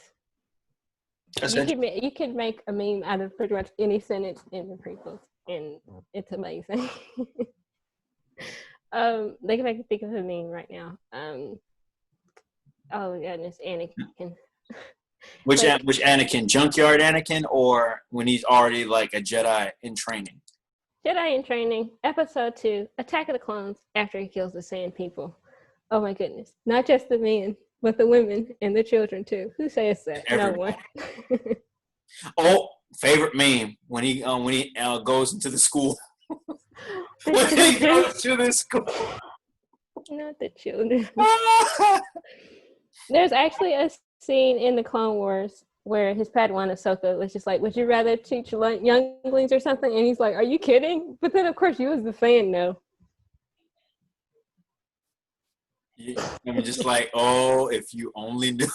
You could make a meme out of pretty much any sentence in the prequels, and it's amazing. They can make me think of a meme right now. Oh goodness, Anakin. Which Anakin? Junkyard Anakin, or when he's already like a Jedi in training? Jedi in training, episode 2, Attack of the Clones, after he kills the Sand People. Oh my goodness. Not just the men, but the women and the children too. Who says that? Everyone. No one. Oh, favorite meme, when he goes into the school. When he goes to the school. Not the children. There's actually a scene in the Clone Wars where his Padawan Ahsoka was just like, would you rather teach younglings or something? And he's like, are you kidding? But then, of course, you as the fan know. Yeah, just like, oh, if you only knew.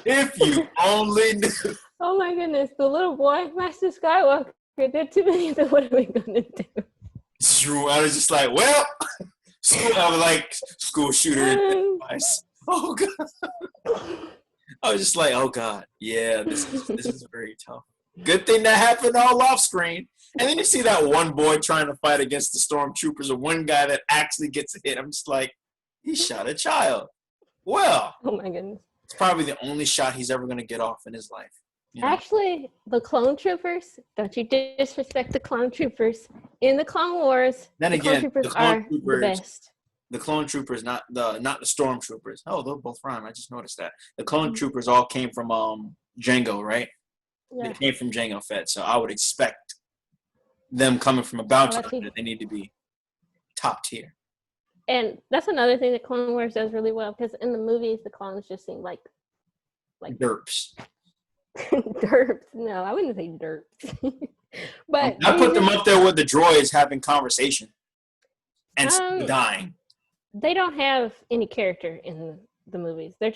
If you only knew. Oh, my goodness. The little boy, Master Skywalker, did too many of them. What are we going to do? It's true. I was just like, well, school shooter. Oh, God. I was just like, oh God, yeah, this is very tough. Good thing that happened all off screen. And then you see that one boy trying to fight against the stormtroopers, or one guy that actually gets a hit. I'm just like, he shot a child. Well, Oh my goodness. it's probably the only shot he's ever going to get off in his life. You know? Actually, the clone troopers, don't you disrespect the clone troopers. In the Clone Wars, Then the again, clone troopers the clone are troopers, the best. the clone troopers, not the stormtroopers. Oh, they'll both rhyme. I just noticed that. The clone troopers all came from Django, right? Yeah. They came from Django Fett, so I would expect them coming from a bounty hunter. They need to be top tier. And that's another thing that Clone Wars does really well, because in the movies, the clones just seem like derps. derps. No, I wouldn't say derps. But I put them up there with the droids having conversation and dying. They don't have any character in the movies. They're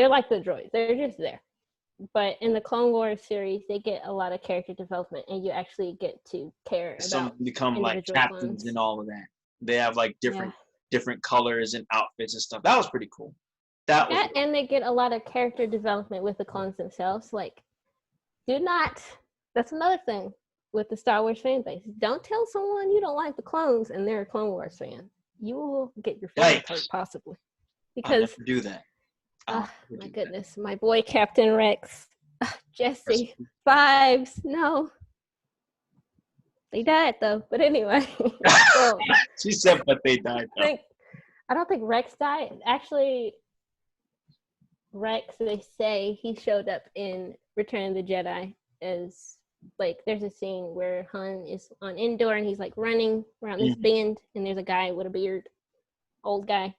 like the droids. They're just there. But in the Clone Wars series, they get a lot of character development, and you actually get to care about. Some become like captains clones. and all of that. They have like different colors and outfits and stuff. That was pretty cool. And they get a lot of character development with the clones themselves. Like, that's another thing with the Star Wars fan base. Don't tell someone you don't like the clones and they're a Clone Wars fan. You will get your feelings hurt, possibly. Because I'll never do that. My goodness, my boy Captain Rex, Jesse, Fives, no. They died though, but anyway. So, she said, but they died though. I don't think Rex died. Actually, Rex, they say he showed up in Return of the Jedi as, like, there's a scene where Han is on Endor and he's like running around this bend, and there's a guy with a beard, old guy.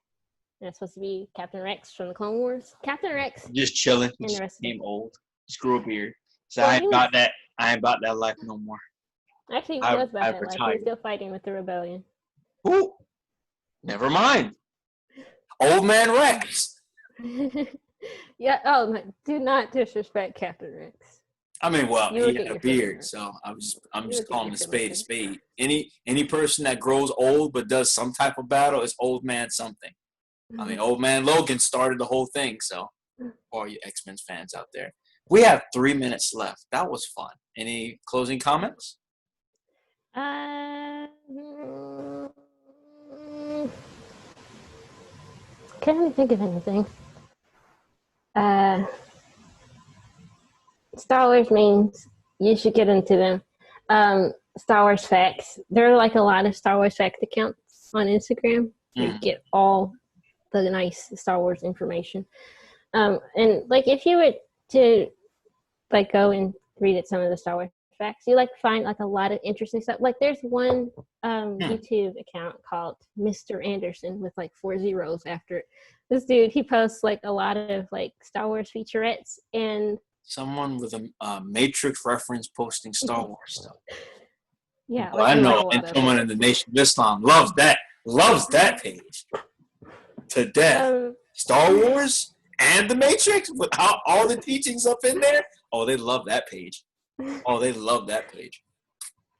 And it's supposed to be Captain Rex from the Clone Wars. Captain Rex. Just chilling. And the rest became old. Screw a beard. So Well, I ain't about that. I ain't about that life no more. Actually, he was about that life. He was still fighting with the rebellion. Ooh. Never mind. Old man Rex. Yeah. Oh, do not disrespect Captain Rex. I mean, well, he had a beard, so I'm just calling a spade a spade. Any person that grows old but does some type of battle is old man something. I mean, old man Logan started the whole thing, so all you X-Men fans out there. We have 3 minutes left. That was fun. Any closing comments? Can't even think of anything. Star Wars memes, you should get into them. Star Wars facts. There are like a lot of Star Wars fact accounts on Instagram. You get all the nice Star Wars information. And like if you were to like go and read at some of the Star Wars facts, you like find like a lot of interesting stuff. Like there's one YouTube account called Mr. Anderson with like 4 zeros after it. This dude, he posts like a lot of like Star Wars featurettes, and someone with a Matrix reference posting Star Wars stuff. Yeah, well, I know, and someone in the Nation of Islam loves that page to death. Star Wars and the Matrix with all the teachings up in there. Oh, they love that page. Oh, they love that page.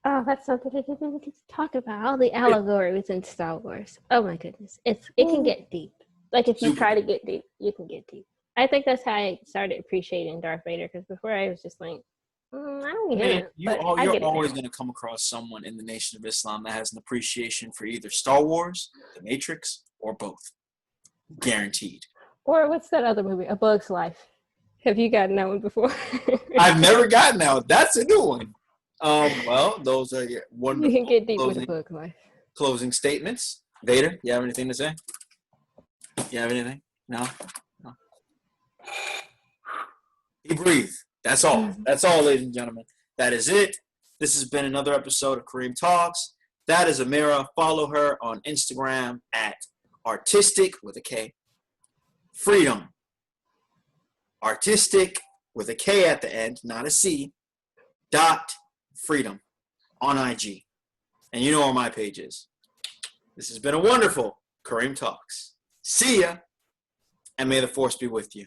Oh, that's something I didn't get to talk about. All the allegory within Star Wars. Oh my goodness, it can get deep. Like if you try to get deep, you can get deep. I think that's how I started appreciating Darth Vader, because before I was just like, I don't get it. You're always going to come across someone in the Nation of Islam that has an appreciation for either Star Wars, The Matrix, or both. Guaranteed. Or what's that other movie? A Bug's Life. Have you gotten that one before? I've never gotten that one. That's a new one. Well, those are your wonderful. You can get deep with A Bug's Life. Closing statements. Vader, you have anything to say? You have anything? No? He breathed. That's all. That's all, ladies and gentlemen. That is it. This has been another episode of Kareem Talks. That is Ameera. Follow her on Instagram at artistic with a K. Freedom. Artistic with a K at the end, not a C. .freedom on IG. And you know where my page is. This has been a wonderful Kareem Talks. See ya. And may the force be with you.